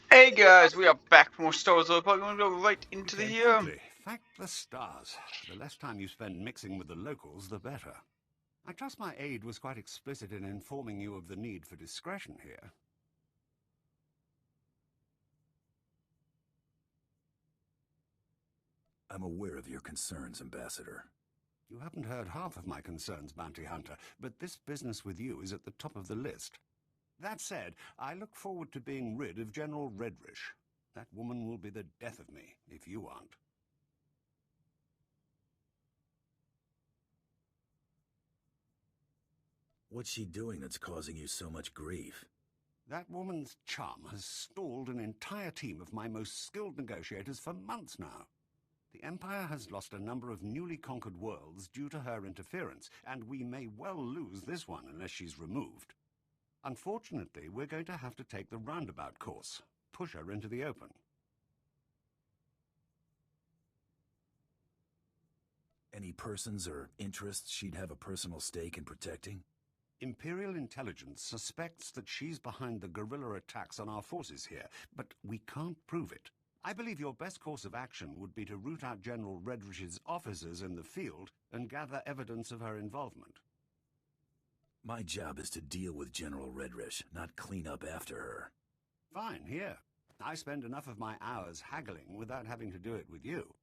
Hey guys, we are back from more Star Wars Old We're going to go right into the Exactly. Thank the stars. The less time you spend mixing with the locals, the better. I trust my aide was quite explicit in informing you of the need for discretion here. I'm aware of your concerns, Ambassador. You haven't heard half of my concerns, Bounty Hunter, but this business with you is at the top of the list. That said, I look forward to being rid of General Redrish. That woman will be the death of me, if you aren't. What's she doing that's causing you so much grief? That woman's charm has stalled an entire team of my most skilled negotiators for months now. The Empire has lost a number of newly conquered worlds due to her interference, and we may well lose this one unless she's removed. Unfortunately, we're going to have to take the roundabout course, push her into the open. Any persons or interests she'd have a personal stake in protecting? Imperial intelligence suspects that she's behind the guerrilla attacks on our forces here, but we can't prove it. I believe your best course of action would be to root out General Redrish's officers in the field and gather evidence of her involvement. My job is to deal with General Redrish, not clean up after her. Fine, here. I spend enough of my hours haggling without having to do it with you.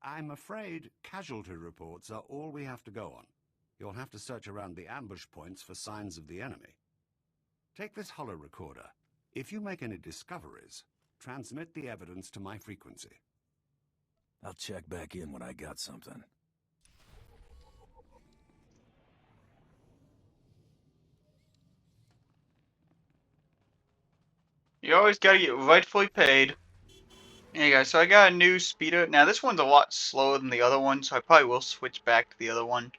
I'm afraid casualty reports are all we have to go on. You'll have to search around the ambush points for signs of the enemy. Take this holo recorder. If you make any discoveries, transmit the evidence to my frequency. I'll check back in when I got something. You always gotta get rightfully paid. Hey guys, so I got a new speeder. Now this one's a lot slower than the other one, so I probably will switch back to the other one.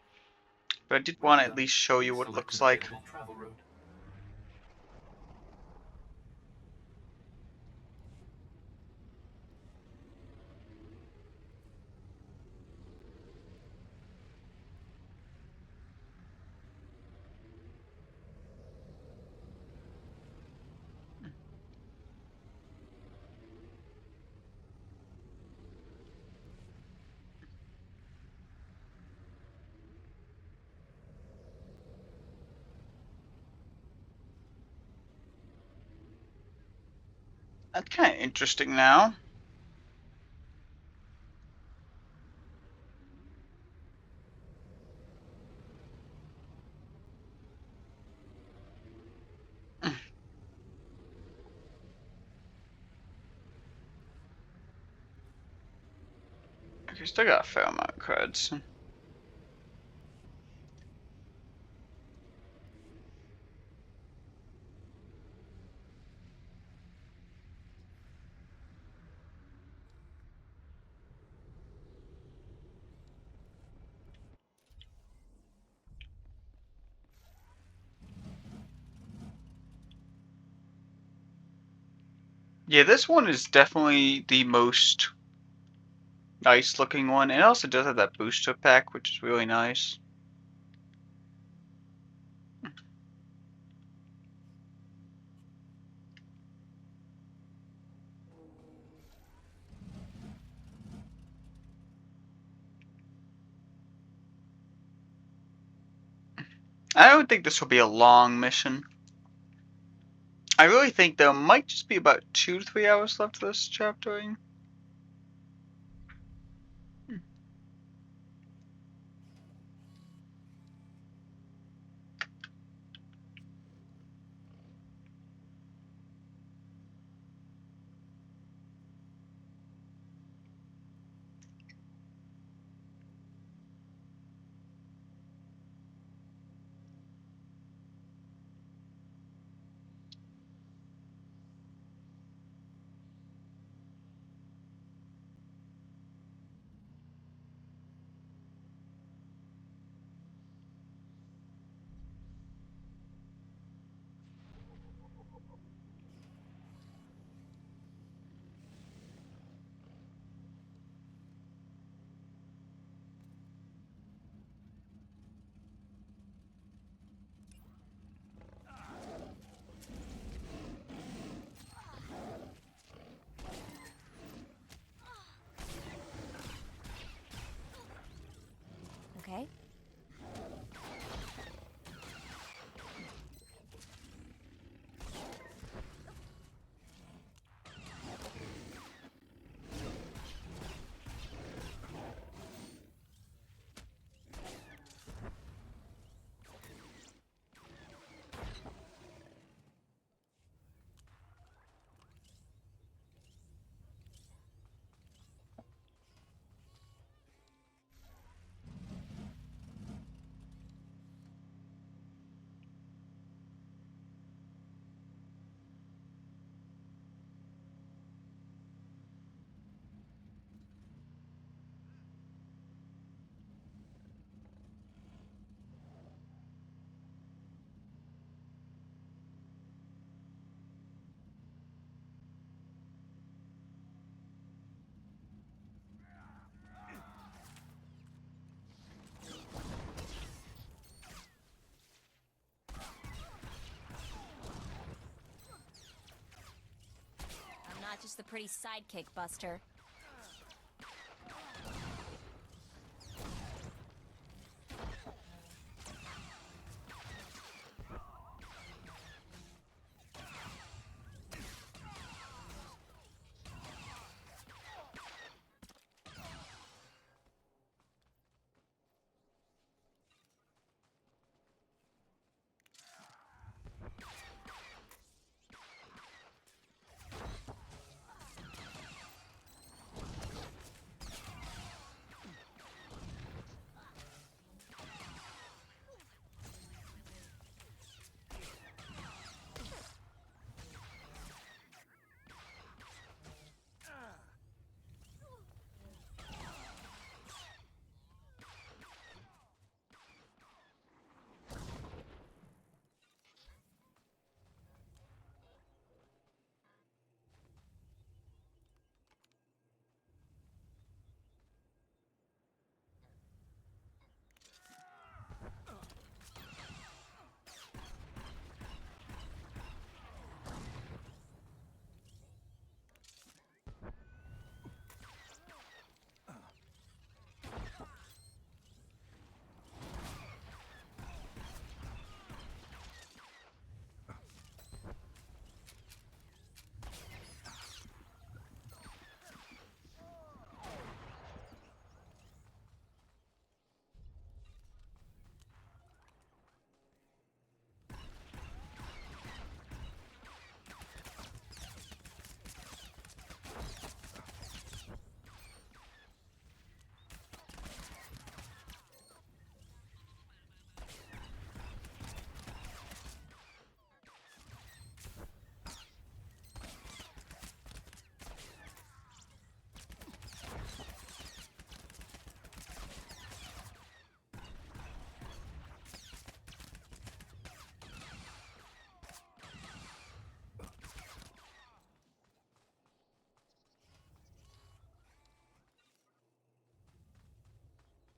But I did want to at least show you what it looks like. That's kind of interesting now. Okay, still got a fair amount of creds. Yeah, this one is definitely the most nice looking one. It also does have that booster pack, which is really nice. I don't think this will be a long mission. I really think there might just be about 2 to 3 hours left of this chapter. just the pretty sidekick, Buster.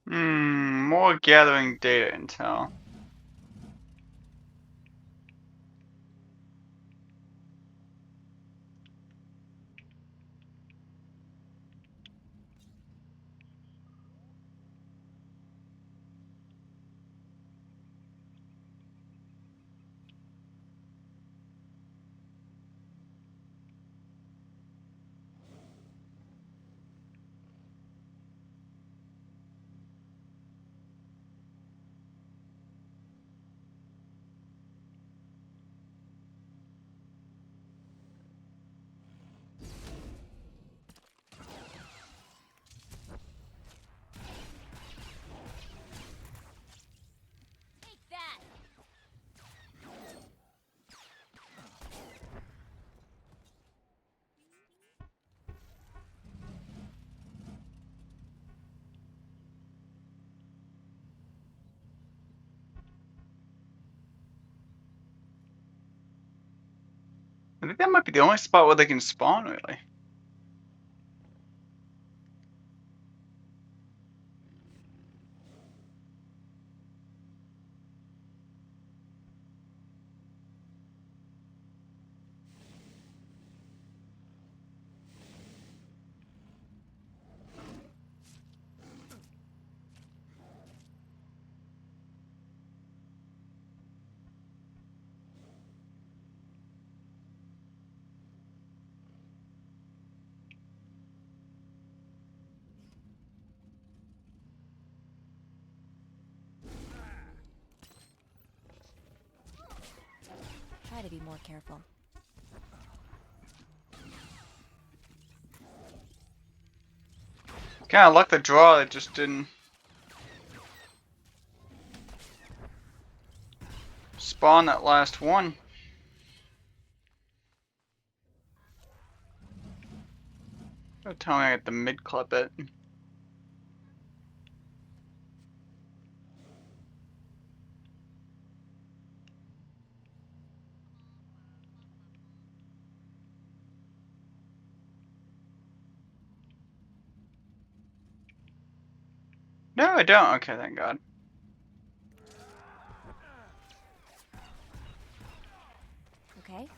More gathering data intel. Take that! I think that might be the only spot where they can spawn, really. Try to be more careful. Kinda luck the draw, it just didn't spawn that last one. Don't tell me I get the mid clip it. No, I don't. Okay, thank God. Okay?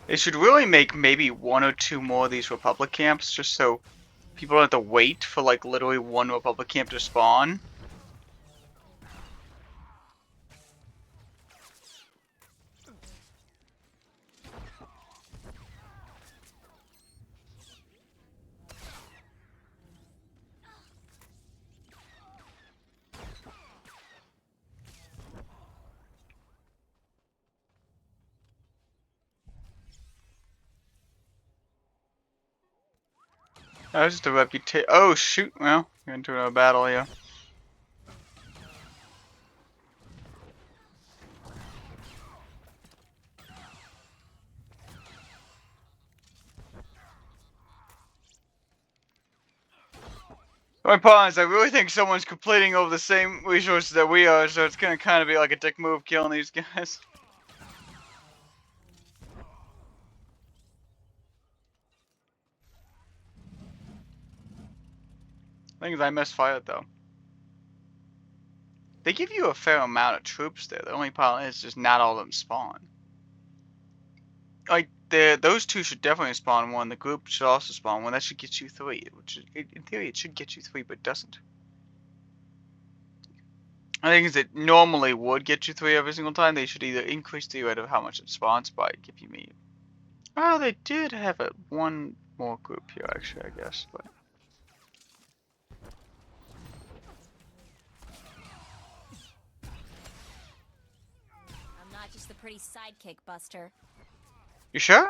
They should really make maybe 1 or 2 more of these Republic camps, just so people don't have to wait for like literally one Republic camp to spawn. That was just a reputation. Oh shoot! Well, we're into a battle here. My problem is I really think someone's completing over the same resources that we are, so it's gonna kind of be like a dick move killing these guys. Thing is, I misfired though. They give you a fair amount of troops there. The only problem is just not all of them spawn. Like those 2 should definitely spawn 1. The group should also spawn 1. That should get you 3. Which in theory it should get you 3, but it doesn't. I think it normally would get you 3 every single time. They should either increase the rate of how much it spawns by give me. Oh, they did have it 1 more group here actually, I guess, but. I'm not just the pretty sidekick, Buster. You sure?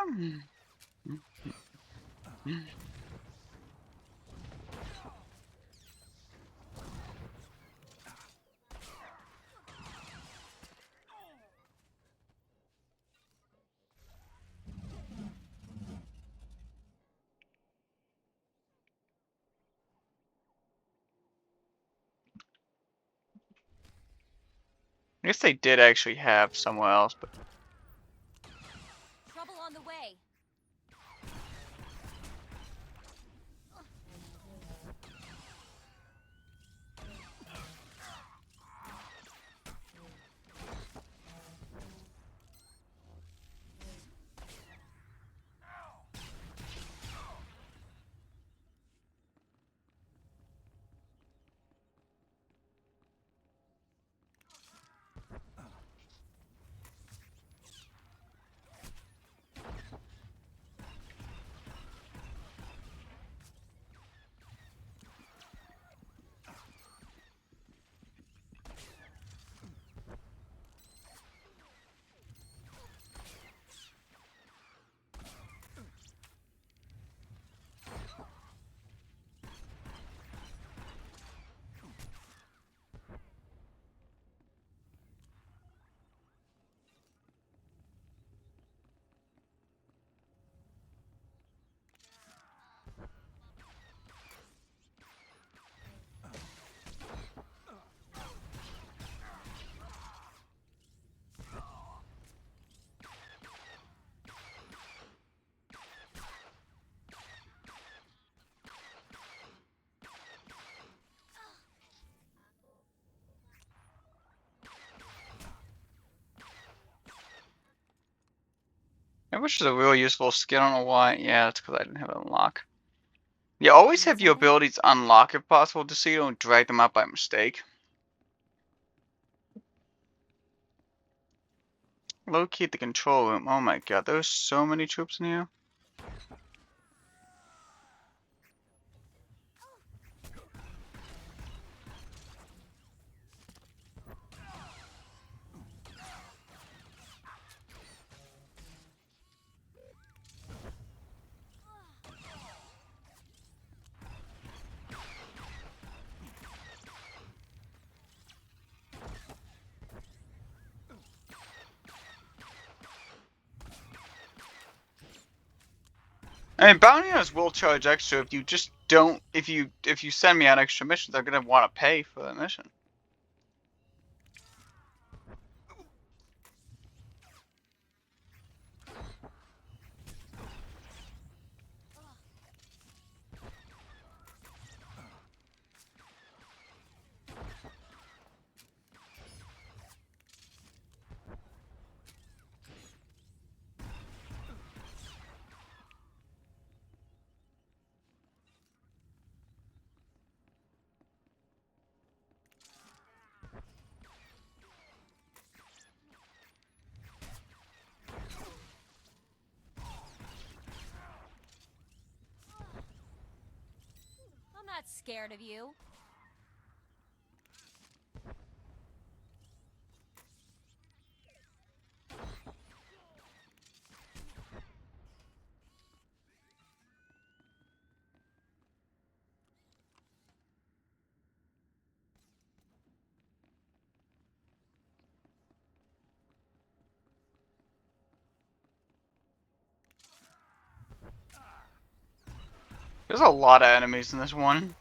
I guess they did actually have somewhere else, but. Trouble on the way. I wish it was a real useful skill. I don't know why. Yeah, that's because I didn't have it unlocked. You always have your abilities unlock if possible, just so you don't drag them out by mistake. Locate the control room. Oh my god, there's so many troops in here. I mean, bounty hunters will charge extra if you just don't. If you send me on extra missions, they're gonna want to pay for that mission. not scared of you. There's a lot of enemies in this one.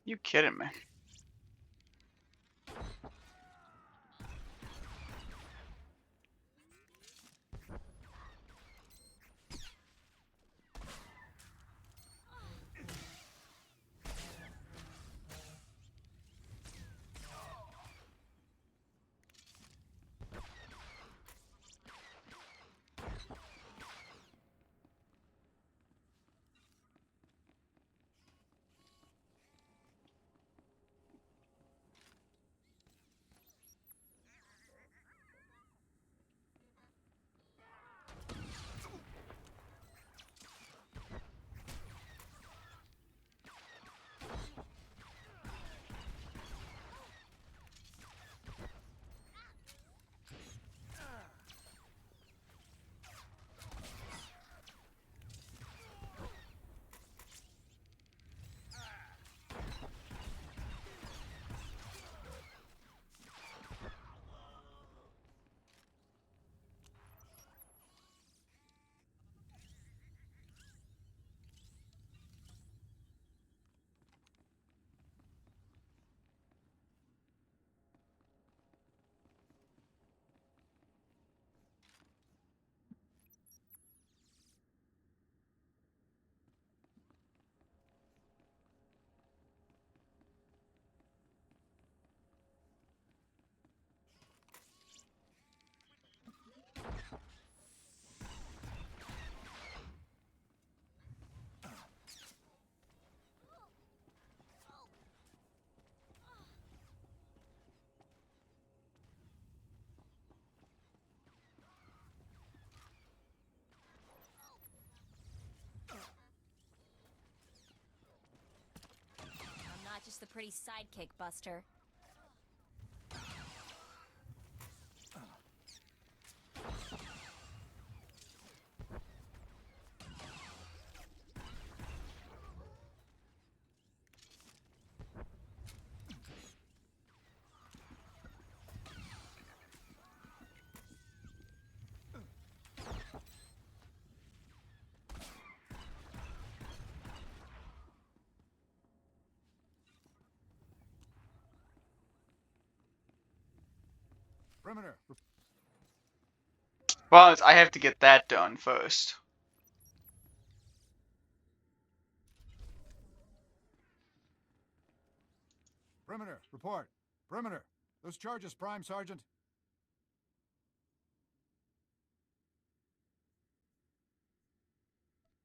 You kidding me? I'm not just the pretty sidekick, Buster. Perimeter. Well, I have to get that done first. Perimeter. Report. Perimeter. Those charges, Prime Sergeant.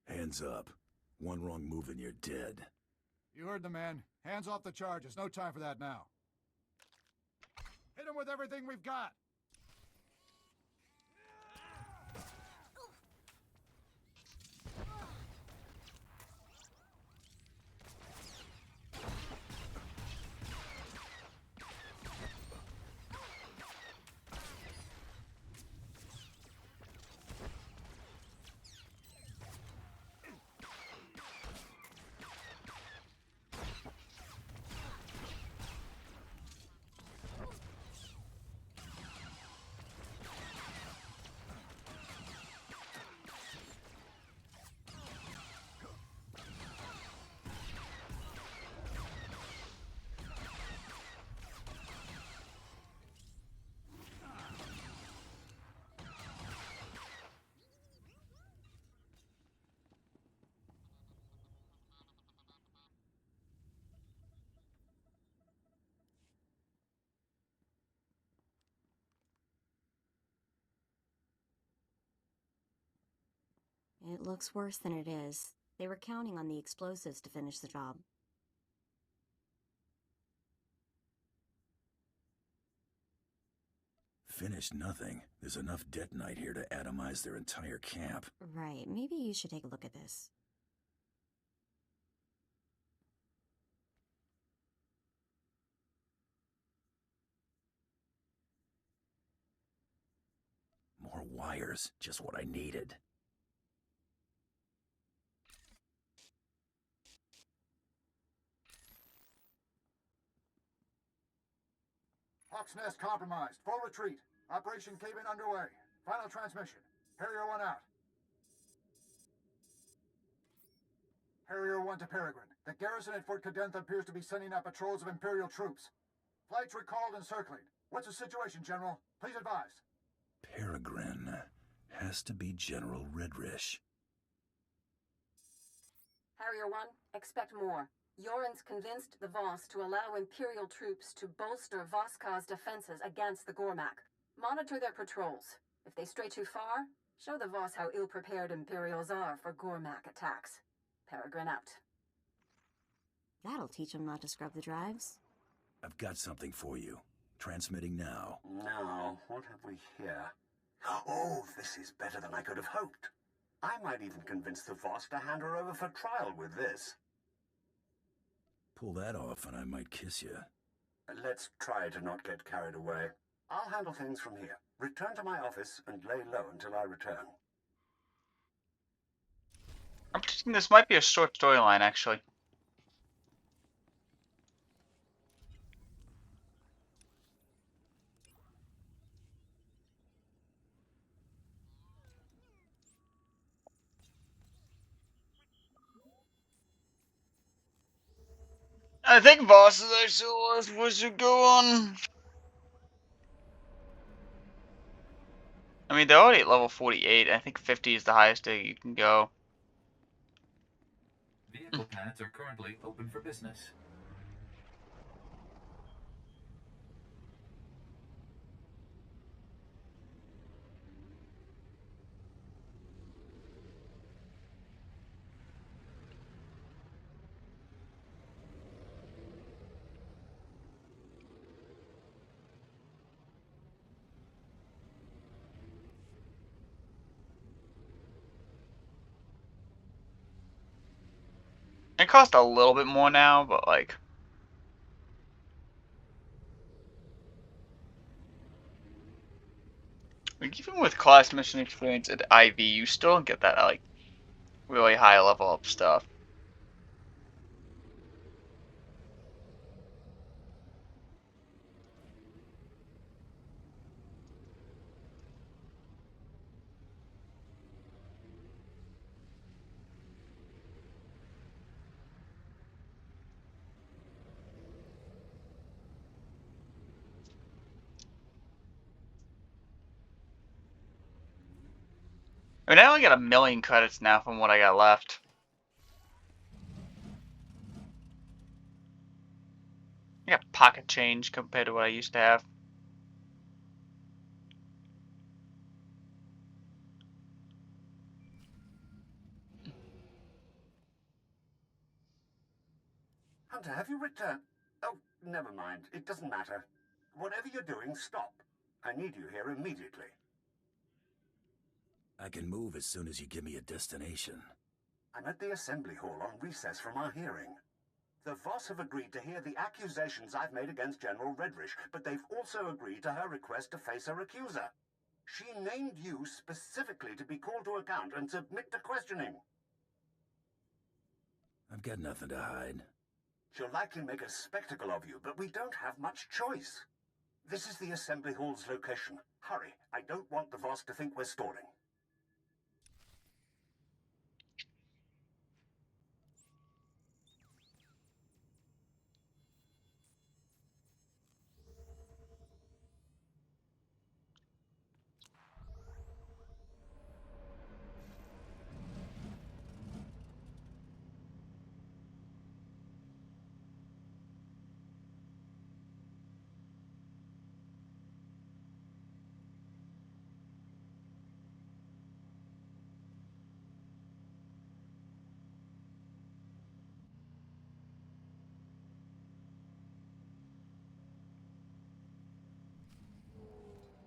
Hands up. One wrong move and you're dead. You heard the man. Hands off the charges. No time for that now. Hit him with everything we've got. It looks worse than it is. They were counting on the explosives to finish the job. Finished nothing. There's enough detonite here to atomize their entire camp. Right, maybe you should take a look at this. More wires, just what I needed. Hawk's Nest compromised. Full retreat. Operation Cave-In underway. Final transmission. Harrier 1 out. Harrier 1 to Peregrine. The garrison at Fort Cadentha appears to be sending out patrols of Imperial troops. Flights recalled and circling. What's the situation, General? Please advise. Peregrine. Has to be General Redrish. Harrier 1, expect more. Yoren's convinced the Voss to allow Imperial troops to bolster Voskar's defenses against the Gormak. Monitor their patrols. If they stray too far, show the Voss how ill-prepared Imperials are for Gormak attacks. Peregrine out. That'll teach them not to scrub the drives. I've got something for you. Transmitting now. Now, what have we here? Oh, this is better than I could have hoped. I might even convince the Voss to hand her over for trial with this. Pull that off and I might kiss you. Let's try to not get carried away. I'll handle things from here. Return to my office and lay low until I return. I'm thinking this might be a short storyline, actually. I think Voss is actually the last we should go on. I mean, they're already at level 48. I think 50 is the highest that you can go. Vehicle paths are currently open for business. It costs a little bit more now, but like... Like, even with class mission experience at IV, you still don't get that, like, really high level up stuff. I mean, I only got 1,000,000 credits now from what I got left. I got pocket change compared to what I used to have. Hunter, have you returned? Oh, never mind. It doesn't matter. Whatever you're doing, stop. I need you here immediately. I can move as soon as you give me a destination. I'm at the Assembly Hall on recess from our hearing. The Voss have agreed to hear the accusations I've made against General Redrish, but they've also agreed to her request to face her accuser. She named you specifically to be called to account and submit to questioning. I've got nothing to hide. She'll likely make a spectacle of you, but we don't have much choice. This is the Assembly Hall's location. Hurry, I don't want the Voss to think we're stalling.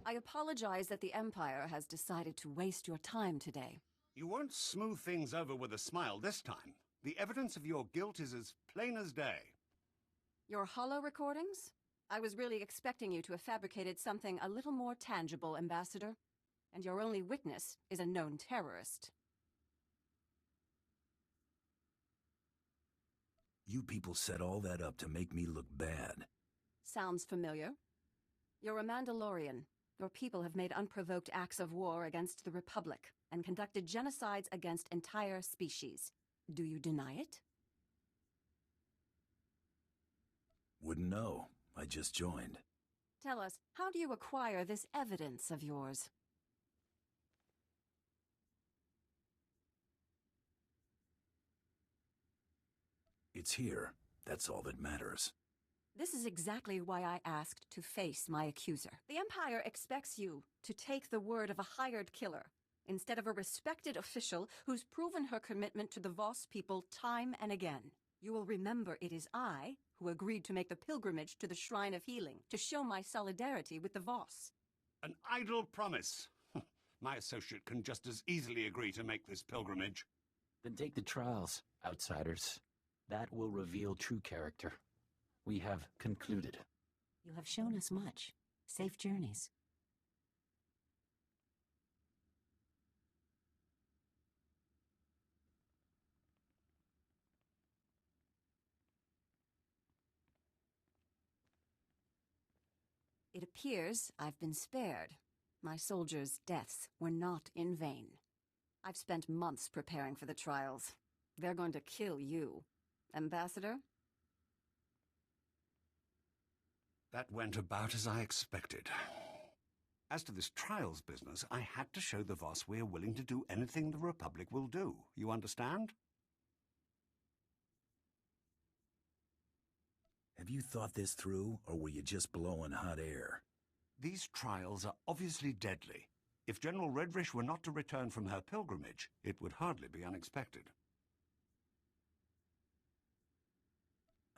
I apologize that the Empire has decided to waste your time today. You won't smooth things over with a smile this time. The evidence of your guilt is as plain as day. Your holo recordings? I was really expecting you to have fabricated something a little more tangible, Ambassador. And your only witness is a known terrorist. You people set all that up to make me look bad. Sounds familiar. You're a Mandalorian. Your people have made unprovoked acts of war against the Republic and conducted genocides against entire species. Do you deny it? Wouldn't know. I just joined. Tell us, how do you acquire this evidence of yours? It's here. That's all that matters. This is exactly why I asked to face my accuser. The Empire expects you to take the word of a hired killer instead of a respected official who's proven her commitment to the Voss people time and again. You will remember it is I who agreed to make the pilgrimage to the Shrine of Healing to show my solidarity with the Voss. An idle promise. My associate can just as easily agree to make this pilgrimage. Then take the trials, outsiders. That will reveal true character. We have concluded. You have shown us much. Safe journeys. It appears I've been spared. My soldiers' deaths were not in vain. I've spent months preparing for the trials. They're going to kill you. Ambassador? That went about as I expected. As to this trials business, I had to show the Voss we're willing to do anything the Republic will do. You understand? Have you thought this through, or were you just blowing hot air? These trials are obviously deadly. If General Redrish were not to return from her pilgrimage, it would hardly be unexpected.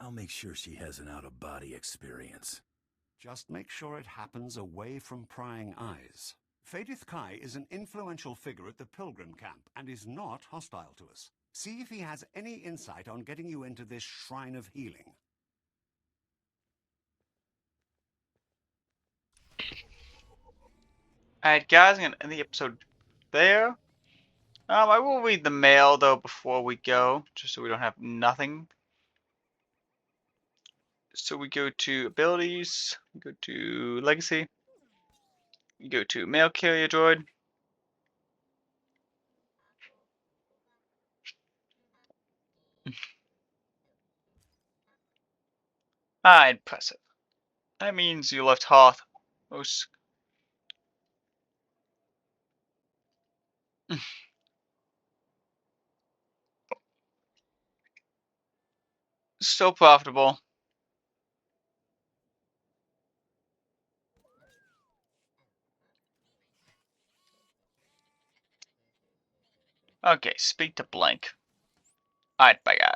I'll make sure she has an out-of-body experience. Just make sure it happens away from prying eyes. Fadith Kai is an influential figure at the Pilgrim camp and is not hostile to us. See if he has any insight on getting you into this Shrine of Healing. Alright guys, I'm going to end the episode there. I will read the mail though before we go, just so we don't have nothing. So we go to abilities, we go to legacy, we go to mail carrier droid. Impressive. That means you left Hoth. So profitable. Okay, speak to blank. Alright, bye guys.